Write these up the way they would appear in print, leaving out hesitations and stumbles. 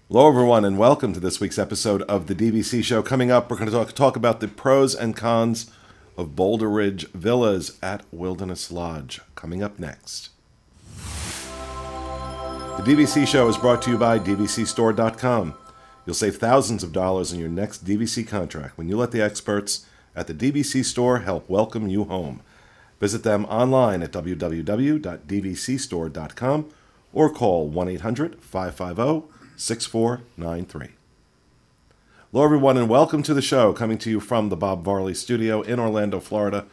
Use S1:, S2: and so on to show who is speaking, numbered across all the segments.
S1: Hello, everyone, and welcome to this week's episode of the DVC show. Coming up, we're going to talk about the pros and cons of Boulder Ridge Villas at Wilderness Lodge. Coming up next. The DVC show is brought to you by DVCstore.com. You'll save thousands of dollars on your next DVC contract when you let the experts at the DVC store help welcome you home. Visit them online at www.dvcstore.com or call 1-800-550-6493. Hello, everyone, and welcome to the show, coming to you from the Bob Varley studio in Orlando, Florida.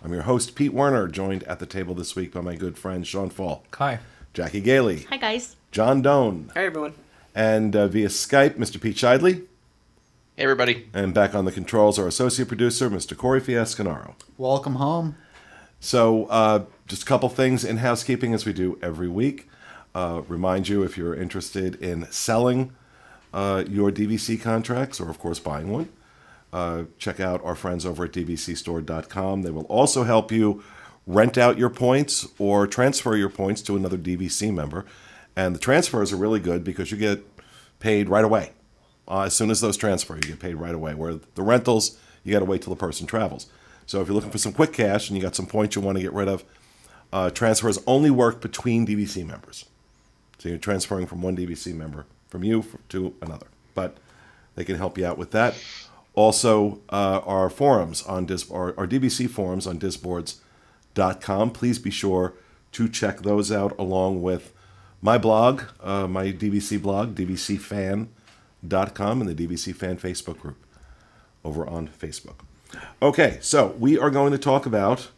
S1: I'm your host, Pete Werner, joined at the table this week by my good friend, Sean Falk.
S2: Hi.
S1: Jackie Gailey.
S3: Hi, guys.
S1: John Doan.
S4: Hi, everyone.
S1: And via Skype, Mr. Pete Scheidley.
S4: Hey, everybody.
S1: And back on the controls, our associate producer, Mr. Corey Fiascanaro.
S2: Welcome home.
S1: So, just a couple things in housekeeping as we do every week. Remind you, if you're interested in selling your DVC contracts, or of course buying one, check out our friends over at dvcstore.com. They will also help you rent out your points or transfer your points to another DVC member. And the transfers are really good because you get paid right away. As soon as those transfer, you get paid right away. Where the rentals, you got to wait till the person travels. So if you're looking for some quick cash and you got some points you want to get rid of, transfers only work between DVC members. So you're transferring from one DVC member from you to another. But they can help you out with that. Also, our forums on our DVC forums on disboards.com. Please be sure to check those out along with my blog, my DVC blog, dvcfan.com, and the DVC Fan Facebook group over on Facebook. Okay, so we are going to talk about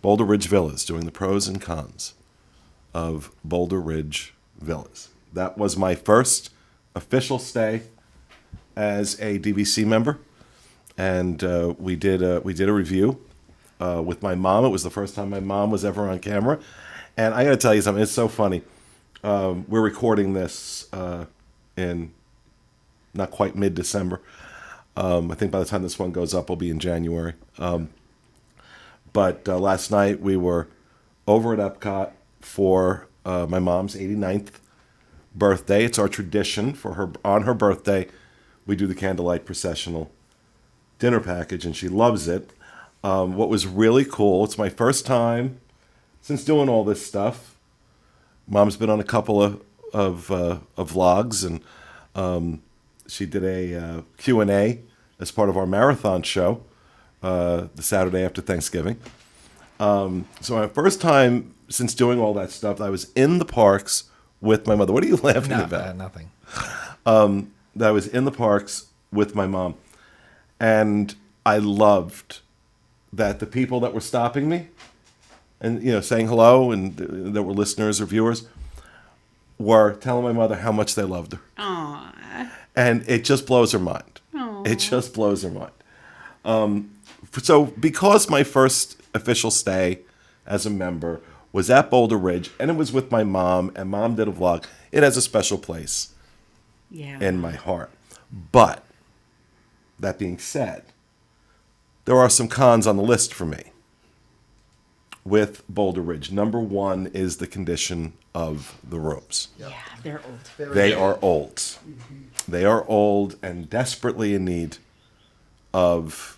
S1: Boulder Ridge Villas, doing the pros and cons of Boulder Ridge Villas. That was my first official stay as a DVC member, and we did a review with my mom. It was the first time my mom was ever on camera, and I got to tell you something. It's so funny. We're recording this in not quite mid-December. I think by the time this one goes up, we'll be in January. But last night we were over at Epcot for my mom's 89th birthday. It's our tradition for her on her birthday. We do the candlelight processional dinner package, and she loves it. What was really cool, it's my first time since doing all this stuff. Mom's been on a couple of vlogs, and she did a Q&A as part of our marathon show the Saturday after Thanksgiving. So my first time since doing all that stuff, I was in the parks with my mother. What are you laughing about?
S2: Nothing.
S1: I was in the parks with my mom, and I loved that the people that were stopping me and saying hello and that were listeners or viewers were telling my mother how much they loved her.
S3: Aww.
S1: And it just blows her mind.
S3: Aww.
S1: It just blows her mind. So because my first official stay as a member was at Boulder Ridge, and it was with my mom, and Mom did a vlog, it has a special place in my heart. But that being said, there are some cons on the list for me with Boulder Ridge. Number one is the condition of the rooms.
S3: Yeah, they're old.
S1: They are old. They are old and desperately in need of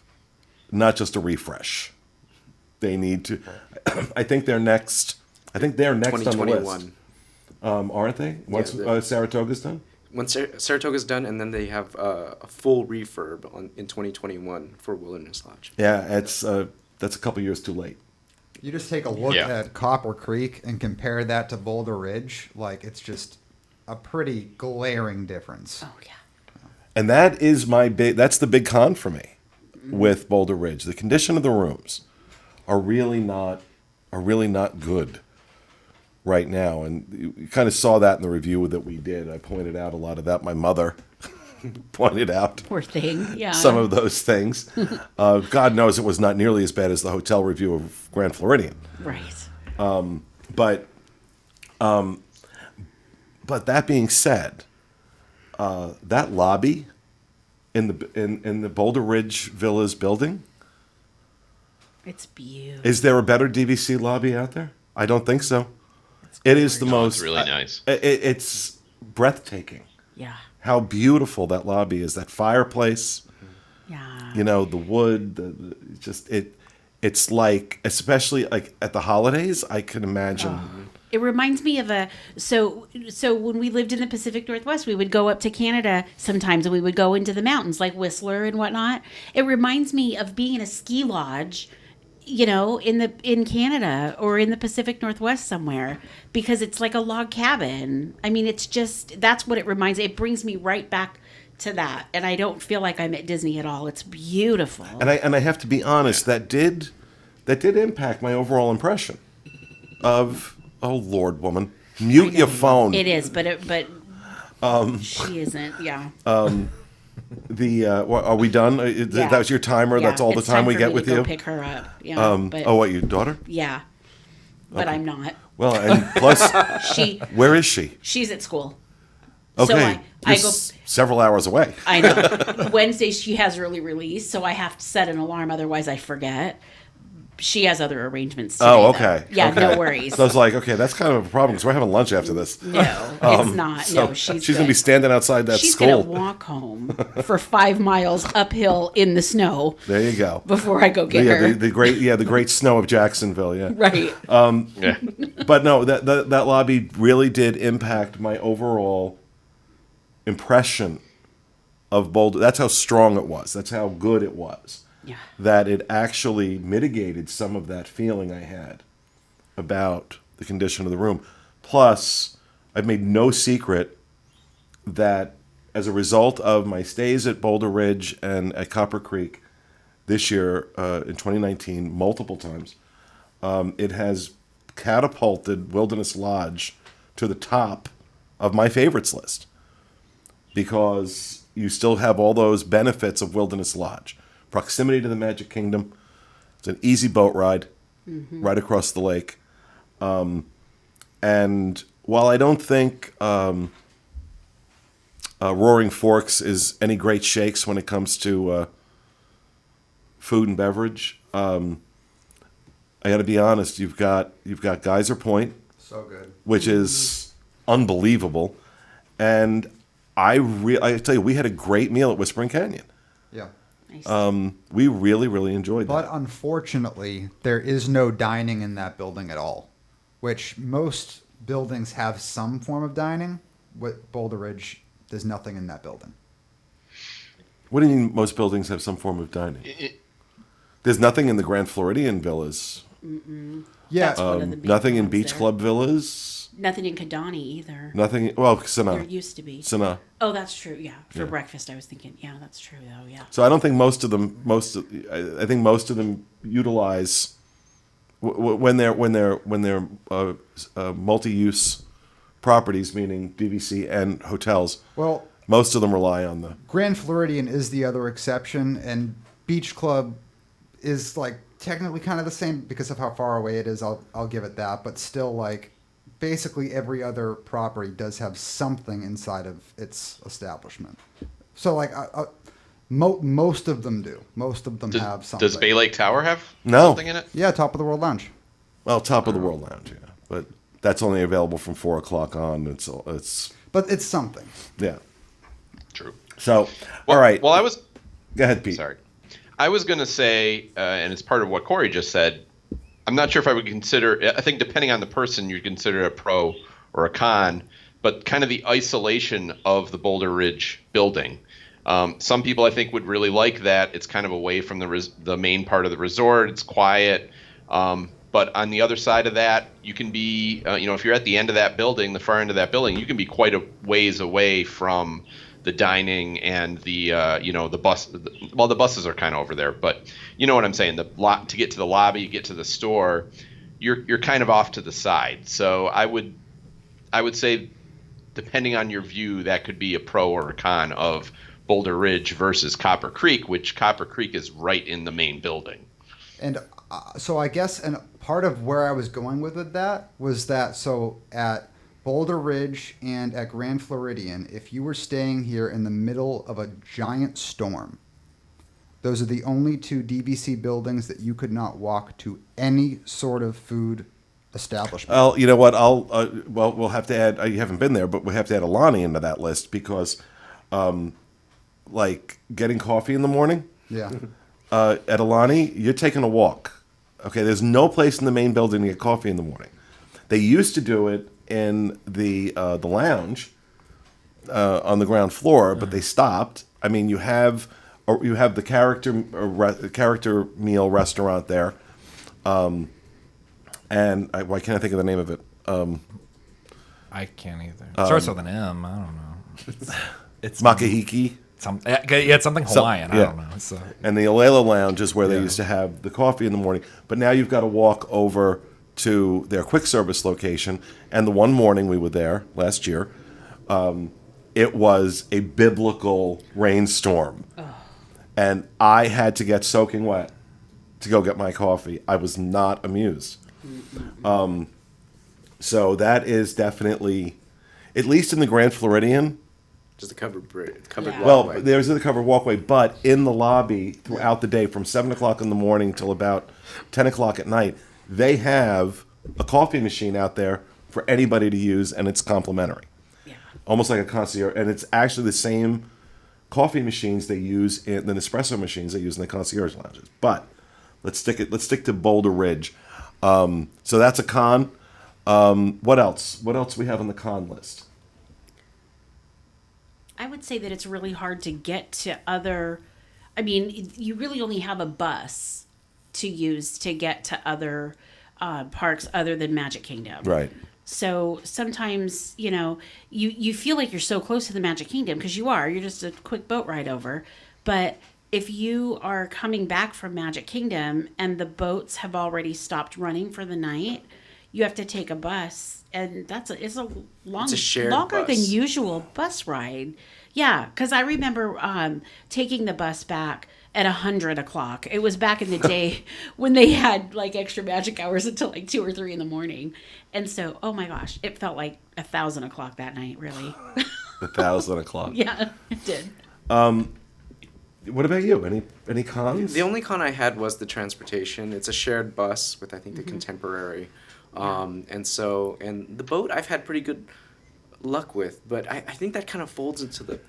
S1: not just a refresh. They need to. I think they're next. I think they're next on the list. Aren't they? Once Saratoga's done.
S4: When Saratoga's done, and then they have a full refurb in 2021 for Wilderness Lodge.
S1: Yeah, that's a couple years too late.
S2: You just take a look at Copper Creek and compare that to Boulder Ridge. Like, it's just a pretty glaring difference.
S3: Oh, yeah.
S1: And that is that's the big con for me with Boulder Ridge. The condition of the rooms are really not good right now. And you kind of saw that in the review that we did. I pointed out a lot of that. My mother pointed out
S3: Poor thing. Yeah.
S1: some of those things. God knows it was not nearly as bad as the hotel review of Grand Floridian.
S3: Right.
S1: But that being said, that lobby in the Boulder Ridge Villas building,
S3: It's beautiful.
S1: is there a better DVC lobby out there? I don't think so. It is the most.
S5: It's really nice.
S1: It's breathtaking.
S3: Yeah.
S1: How beautiful that lobby is. That fireplace,
S3: Yeah.
S1: you know, the wood, it's like, especially like at the holidays, I can imagine.
S3: It reminds me of so when we lived in the Pacific Northwest, we would go up to Canada sometimes, and we would go into the mountains like Whistler and whatnot. It reminds me of being in a ski lodge, in Canada or in the Pacific Northwest somewhere, because it's like a log cabin. I mean, that's what it reminds. It brings me right back to that, and I don't feel like I'm at Disney at all. It's beautiful.
S1: And I have to be honest, that did impact my overall impression of, oh Lord, woman, mute your phone.
S3: It is, but she isn't. Yeah.
S1: Are we done?
S3: Yeah.
S1: That was your timer.
S3: Yeah,
S1: That's all the
S3: it's
S1: time we
S3: for
S1: get
S3: me
S1: with
S3: to go
S1: you.
S3: Pick her up. Yeah.
S1: What, your daughter?
S3: Yeah. But I'm not.
S1: Well, and plus,
S3: She
S1: where is she?
S3: she's at school.
S1: Okay,
S3: So
S1: you're
S3: I go.
S1: several hours away.
S3: I know. Wednesday she has early release, so I have to set an alarm, otherwise I forget. She has other arrangements today,
S1: Oh,
S3: though.
S1: okay.
S3: Yeah,
S1: okay.
S3: no worries.
S1: So I was like, okay, that's kind of a problem because we're having lunch after this.
S3: No, it's not.
S1: So
S3: No, she's
S1: going to be
S3: good.
S1: standing outside that
S3: She's
S1: school.
S3: gonna walk home for 5 miles uphill in the snow
S1: There you go.
S3: before I go get
S1: Yeah,
S3: her.
S1: the great snow of Jacksonville. Yeah.
S3: Right.
S5: Yeah.
S1: But no, that lobby really did impact my overall impression of Boulder. That's how strong it was. That's how good it was.
S3: Yeah.
S1: That it actually mitigated some of that feeling I had about the condition of the room. Plus, I've made no secret that as a result of my stays at Boulder Ridge and at Copper Creek this year, in 2019, multiple times, it has catapulted Wilderness Lodge to the top of my favorites list because you still have all those benefits of Wilderness Lodge. Proximity to the Magic Kingdom. It's an easy boat ride right across the lake. And while I don't think Roaring Forks is any great shakes when it comes to food and beverage, I got to be honest. You've got Geyser Point,
S2: So good.
S1: which is unbelievable, and I tell you, we had a great meal at Whispering Canyon.
S2: Yeah.
S3: Nice.
S1: We really, really enjoyed
S2: But
S1: that.
S2: unfortunately, there is no dining in that building at all, which most buildings have some form of dining. With Boulder Ridge, there's nothing in that building.
S1: What do you mean most buildings have some form of dining? There's nothing in the Grand Floridian villas.
S2: Yeah,
S3: That's one of the big
S1: Nothing in
S3: ones
S1: Beach
S3: there.
S1: Club villas.
S3: Nothing in Kadani either.
S1: Nothing. Well,
S3: There
S1: Sanaa.
S3: used to be.
S1: Sanaa.
S3: Oh, that's true. Yeah, for
S1: Yeah.
S3: breakfast, I was thinking. Yeah, that's true though. Yeah.
S1: So I don't think most of them. I think most of them utilize when they're multi-use properties, meaning DVC and hotels.
S2: well,
S1: Most of them rely on the.
S2: Grand Floridian is the other exception, and Beach Club is like technically kind of the same because of how far away it is. I'll give it that, but still, like basically every other property does have something inside of its establishment. So like most of them do. Most of them have something.
S5: Does Bay Lake Tower have
S1: No.
S5: something in it?
S2: Yeah, Top of the World Lounge.
S1: Well, Top of the World Lounge, yeah, but that's only available from 4 o'clock on. It's
S2: But it's something.
S1: yeah.
S5: True.
S1: So all right,
S5: Well, I was
S1: go ahead, Pete.
S5: sorry. I was going to say, and it's part of what Corey just said. I'm not sure if I would consider. I think depending on the person, you'd consider a pro or a con. But kind of the isolation of the Boulder Ridge building. Some people I think would really like that. It's kind of away from the main part of the resort. It's quiet. But on the other side of that, you can be, if you're at the end of that building, the far end of that building, you can be quite a ways away from the dining and the bus. The buses are kind of over there, but you know what I'm saying. To get to the lobby, get to the store, you're kind of off to the side. So I would say, depending on your view, that could be a pro or a con of Boulder Ridge versus Copper Creek, which Copper Creek is right in the main building.
S2: And so I guess, and part of where I was going with that was that, so at Boulder Ridge and at Grand Floridian, if you were staying here in the middle of a giant storm, those are the only two DVC buildings that you could not walk to any sort of food establishment.
S1: Well, you know what? We'll have to add. You haven't been there, but we have to add Alani into that list because, like getting coffee in the morning
S2: Yeah.
S1: at Alani, you're taking a walk. Okay, there's no place in the main building to get coffee in the morning. They used to do it in the lounge on the ground floor, but they stopped. I mean, you have the character meal restaurant there, and why can't I think of the name of it?
S6: I can't either. It starts with an M. I don't know. It's
S1: Makahiki.
S6: it's something Hawaiian. I
S1: yeah.
S6: don't know. So
S1: And the Alela Lounge is where they
S6: Yeah.
S1: used to have the coffee in the morning. But now you've got to walk over to their quick service location. And the one morning we were there last year, it was a biblical rainstorm. And I had to get soaking wet to go get my coffee. I was not amused. So that is definitely, at least in the Grand Floridian.
S4: Just a covered
S3: Yeah.
S1: Well,
S4: walkway.
S1: there's the covered walkway, but in the lobby throughout the day, from 7 o'clock in the morning till about 10 o'clock at night, they have a coffee machine out there for anybody to use, and it's complimentary.
S3: Yeah.
S1: Almost like a concierge, and it's actually the same coffee machines they use in the Nespresso machines they use in the concierge lounges. But let's stick to Boulder Ridge. So that's a con. What else? What else we have on the con list?
S3: I would say that it's really hard to get to other. I mean, you really only have a bus to use to get to other parks other than Magic Kingdom.
S1: Right.
S3: So sometimes, you feel like you're so close to the Magic Kingdom because you are. You're just a quick boat ride over. But if you are coming back from Magic Kingdom and the boats have already stopped running for the night, you have to take a bus, and it's a
S4: shared
S3: longer than
S4: bus.
S3: usual bus ride. Yeah, because I remember taking the bus back at 100 o'clock. It was back in the day when they had like extra magic hours until like 2 or 3 in the morning, and so oh my gosh, it felt like 1,000 o'clock that night. Really,
S1: 1,000 o'clock.
S3: yeah, it did.
S1: What about you? Any cons?
S4: The only con I had was the transportation. It's a shared bus with, I think, the Contemporary. And the boat I've had pretty good luck with, but I think that kind of folds into the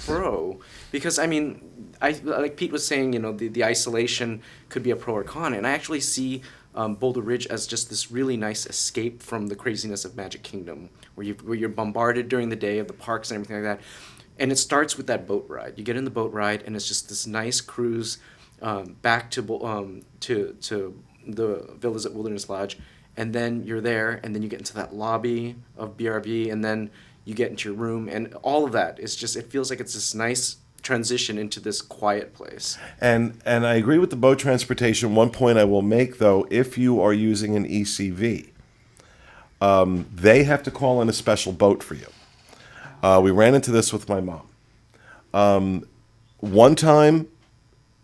S4: pro because, I mean, like Pete was saying, the isolation could be a pro or con, and I actually see Boulder Ridge as just this really nice escape from the craziness of Magic Kingdom, where you're bombarded during the day of the parks and everything like that. And it starts with that boat ride. You get in the boat ride, and it's just this nice cruise back to the villas at Wilderness Lodge, and then you're there, and then you get into that lobby of BRV, and then you get into your room, and all of that is just, it feels like it's this nice transition into this quiet place.
S1: And I agree with the boat transportation. One point I will make, though, if you are using an ECV, they have to call in a special boat for you. We ran into this with my mom. One time,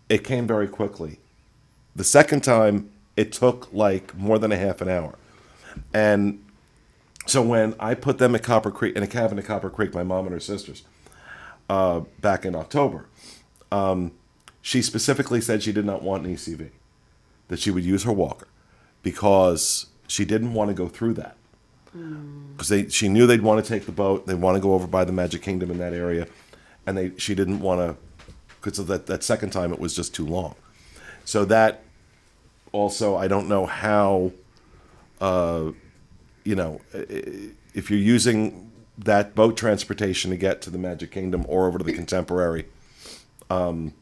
S1: it came very quickly. The second time, it took like more than a half an hour. And so when I put them at Copper Creek, in a cabin at Copper Creek, my mom and her sisters, back in October, she specifically said she did not want an ECV, that she would use her walker because she didn't want to go through that. Because she knew they'd want to take the boat, they'd want to go over by the Magic Kingdom in that area, and she didn't want to, because of that second time it was just too long. So that also, I don't know how, if you're using that boat transportation to get to the Magic Kingdom or over to the Contemporary, and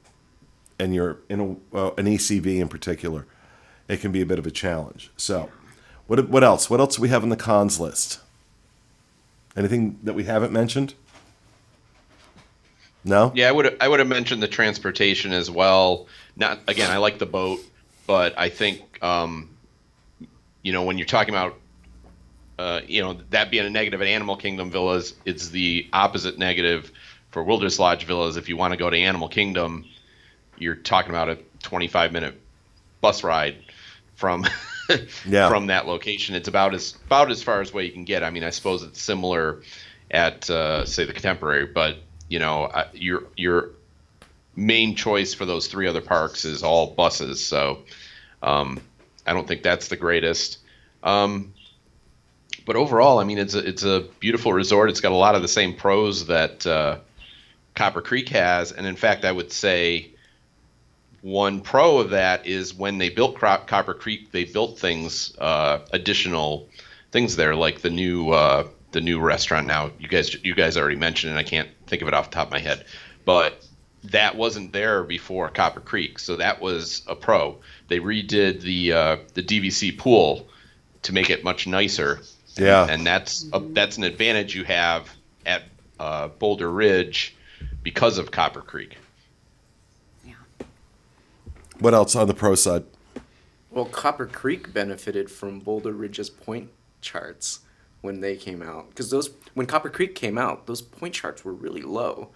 S1: you're in an ECV in particular, it can be a bit of a challenge. So, what else? What else do we have on the cons list? Anything that we haven't mentioned? No?
S5: Yeah, I would have mentioned the transportation as well. Not again, I like the boat, but I think when you're talking about that being a negative at Animal Kingdom villas, it's the opposite negative for Wilderness Lodge villas. If you want to go to Animal Kingdom, you're talking about a 25-minute bus ride from from that location. It's about as far as way you can get. I mean, I suppose it's similar at say the Contemporary, but your main choice for those 3 other parks is all buses. So I don't think that's the greatest. But overall, I mean, it's a beautiful resort. It's got a lot of the same pros that Copper Creek has, and in fact, I would say one pro of that is when they built Copper Creek, they built things, additional things there, like the new restaurant. Now, you guys already mentioned it. I can't think of it off the top of my head, but that wasn't there before Copper Creek, so that was a pro. They redid the DVC pool to make it much nicer.
S1: Yeah.
S5: And that's an advantage you have at Boulder Ridge because of Copper Creek.
S3: Yeah.
S1: What else on the pro side?
S4: Well, Copper Creek benefited from Boulder Ridge's point charts when they came out, because when Copper Creek came out, those point charts were really low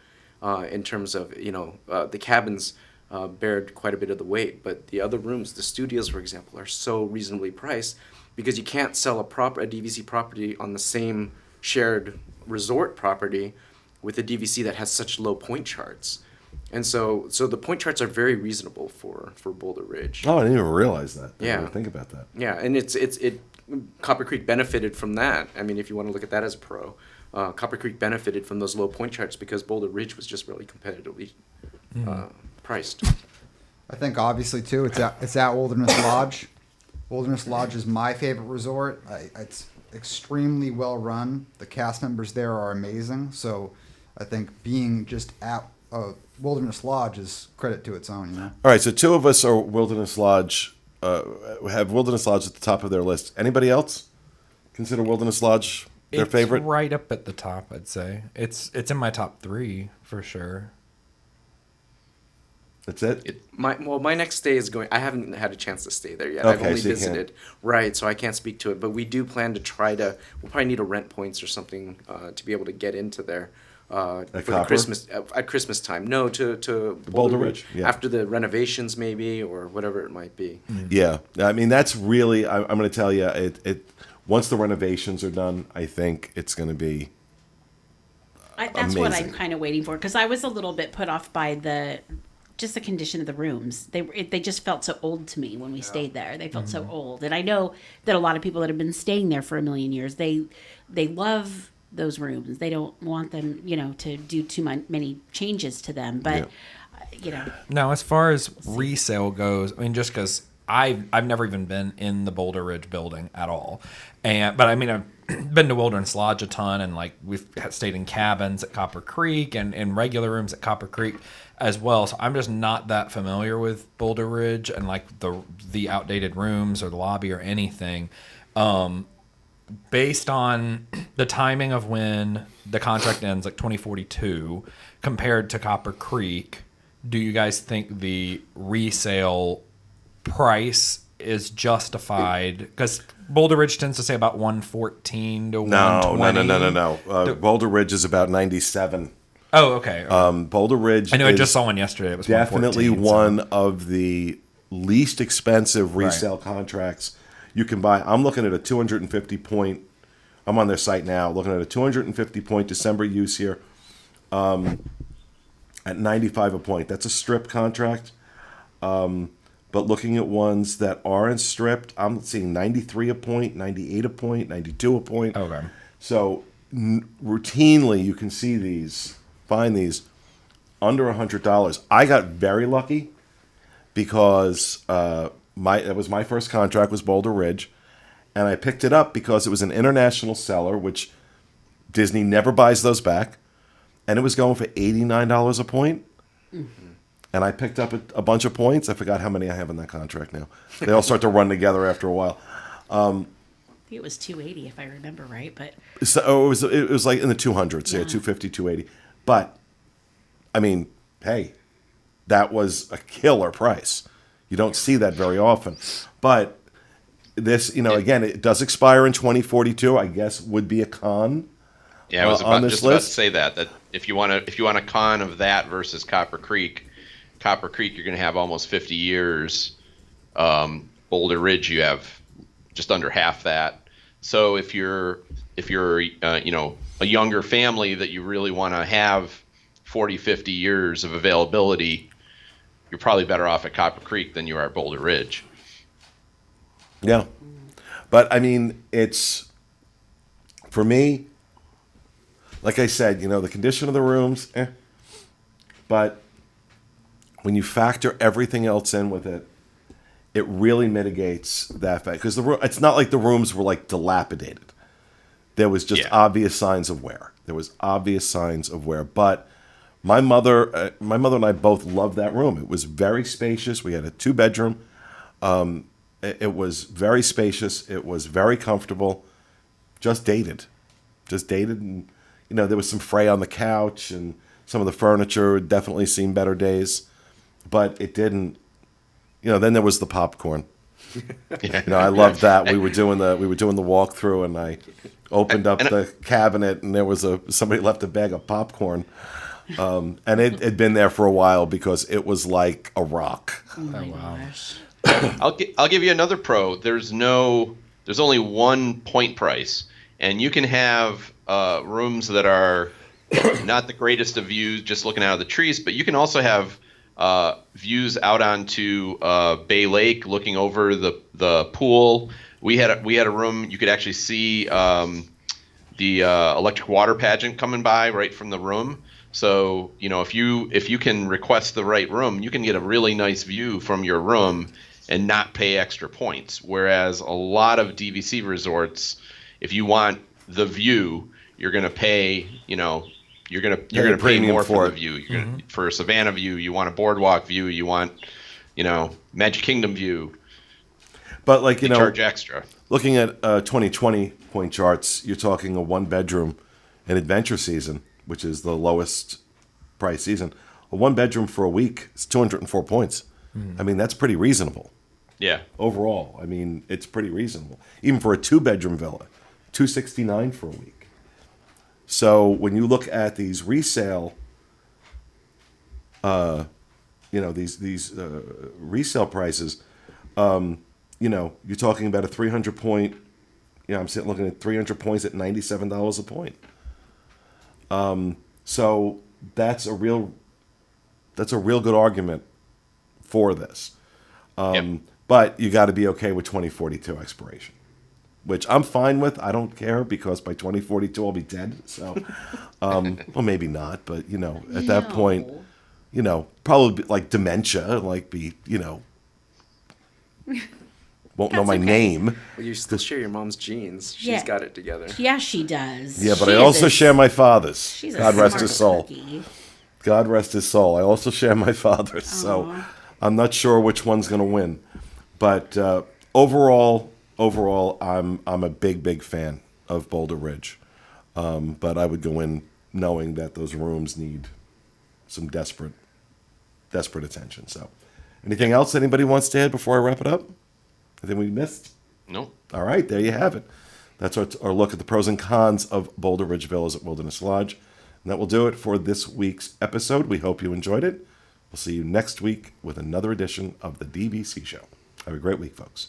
S4: in terms of the cabins bared quite a bit of the weight, but the other rooms, the studios, for example, are so reasonably priced because you can't sell a DVC property on the same shared resort property with a DVC that has such low point charts. And so the point charts are very reasonable for Boulder Ridge.
S1: Oh, I didn't even realize that. I
S4: Yeah.
S1: didn't think about that.
S4: Yeah, and it Copper Creek benefited from that. I mean, if you want to look at that as a pro, Copper Creek benefited from those low point charts because Boulder Ridge was just really competitively priced.
S2: I think obviously too, it's at Wilderness Lodge. Wilderness Lodge is my favorite resort. It's extremely well run. The cast members there are amazing. So I think being just at Wilderness Lodge is credit to its own.
S1: All right, so two of us are Wilderness Lodge. Have Wilderness Lodge at the top of their list. Anybody else consider Wilderness Lodge their favorite?
S6: It's right up at the top, I'd say. It's in my top 3 for sure.
S1: That's it?
S4: My next stay is going. I haven't had a chance to stay there yet.
S1: Okay,
S4: I've only
S1: so you
S4: visited. Right, so I can't speak to it. But we do plan to try to. We'll probably need a rent points or something to be able to get into there for the
S1: Copper?
S4: Christmas at Christmas time. No, to
S1: Boulder Ridge, yeah.
S4: after the renovations maybe or whatever it might be.
S1: Yeah. I mean, that's really, I'm going to tell you, it once the renovations are done, I think it's going to be
S3: That's what I'm
S1: amazing.
S3: kind of waiting for, because I was a little bit put off by the condition of the rooms. They just felt so old to me when we stayed there. They felt so old, and I know that a lot of people that have been staying there for a million years, they love those rooms. They don't want them, to do too many changes to them. But
S6: Now, as far as resale goes, I mean, just because I've never even been in the Boulder Ridge building at all, but I mean, I've been to Wilderness Lodge a ton, and like we've stayed in cabins at Copper Creek and in regular rooms at Copper Creek as well. So I'm just not that familiar with Boulder Ridge and like the outdated rooms or the lobby or anything. Based on the timing of when the contract ends, like 2042, compared to Copper Creek, do you guys think the resale price is justified? Because Boulder Ridge tends to say about 114 to 120.
S1: No. Boulder Ridge is about 97.
S6: Oh, okay.
S1: Boulder Ridge
S6: I know I
S1: is
S6: just saw one yesterday. It was
S1: definitely
S6: 114, so-
S1: one of the least expensive resale contracts you can buy. I'm looking at a 250 point. I'm on their site now, looking at a 250 point December use here at 95 a point. That's a strip contract. But looking at ones that aren't stripped, I'm seeing 93 a point, 98 a point, 92 a point.
S6: Okay.
S1: So routinely you can find these under $100. I got very lucky because that was my first contract was Boulder Ridge, and I picked it up because it was an international seller, which Disney never buys those back, and it was going for $89 a point. Mm-hmm. And I picked up a bunch of points. I forgot how many I have in that contract now. They all start to run together after a while.
S3: I think it was 280 if I remember right, but
S1: So it was like in the 200s, yeah, 250, 280. But I mean, hey, that was a killer price. You don't see that very often. But this, again, it does expire in 2042. I guess would be a con.
S5: Yeah, I was
S1: on
S5: about,
S1: this
S5: just about to
S1: list.
S5: say that if you want a con of that versus Copper Creek, you're going to have almost 50 years. Boulder Ridge, you have just under half that. So if you're a younger family that you really want to have 40, 50 years of availability, you're probably better off at Copper Creek than you are at Boulder Ridge.
S1: Yeah. But I mean, it's For me, like I said, the condition of the rooms, but when you factor everything else in with it, it really mitigates that fact. Because it's not like the rooms were like dilapidated. There was just obvious signs of wear. But my mother and I both loved that room. It was very spacious. We had a 2-bedroom. It was very spacious. It was very comfortable. Just dated, and there was some fray on the couch, and some of the furniture had definitely seen better days, but it didn't. Then there was the popcorn. I loved that. We were doing the walkthrough, and I opened up the cabinet, and there was somebody left a bag of popcorn, and it had been there for a while because it was like a rock.
S3: Oh my gosh.
S5: I'll give you another pro. There's only one point price, and you can have rooms that are not the greatest of views, just looking out of the trees, but you can also have views out onto Bay Lake, looking over the pool. We had a room you could actually see the electric water pageant coming by right from the room. So if you can request the right room, you can get a really nice view from your room and not pay extra points. Whereas a lot of DVC resorts, if you want the view, you're going to pay. You're going to pay more for the view. You're gonna, for a Savannah view, you want a boardwalk view. You want, Magic Kingdom view.
S1: But they
S5: charge extra.
S1: Looking at 2020 point charts, you're talking a 1-bedroom in Adventure season, which is the lowest price season. A 1-bedroom for a week is 204 points. I mean, that's pretty reasonable.
S5: Yeah.
S1: Overall, I mean, it's pretty reasonable. Even for a 2-bedroom villa, 269 for a week. So when you look at these resale, these resale prices, you're talking about a 300 point. I'm sitting looking at 300 points at $97 a point. So that's a real good argument for this. But you got to be okay with 2042 expiration, which I'm fine with. I don't care because by 2042 I'll be dead. So, well, maybe not, but at that point, probably like dementia, won't know my name.
S4: Well, you still share your mom's genes. She's got it together.
S3: Yeah, she does.
S1: Yeah, but I also share my father's.
S3: She's
S1: God rest his soul.
S3: Cookie.
S1: God rest his soul. I also share my father's.
S3: Aww.
S1: So I'm not sure which one's going to win. But overall, I'm a big fan of Boulder Ridge. But I would go in knowing that those rooms need some desperate attention. So, anything else anybody wants to add before I wrap it up? Anything we missed?
S5: No.
S1: All right, there you have it. That's our look at the pros and cons of Boulder Ridge Villas at Wilderness Lodge. And that will do it for this week's episode. We hope you enjoyed it. We'll see you next week with another edition of the DVC Show. Have a great week, folks.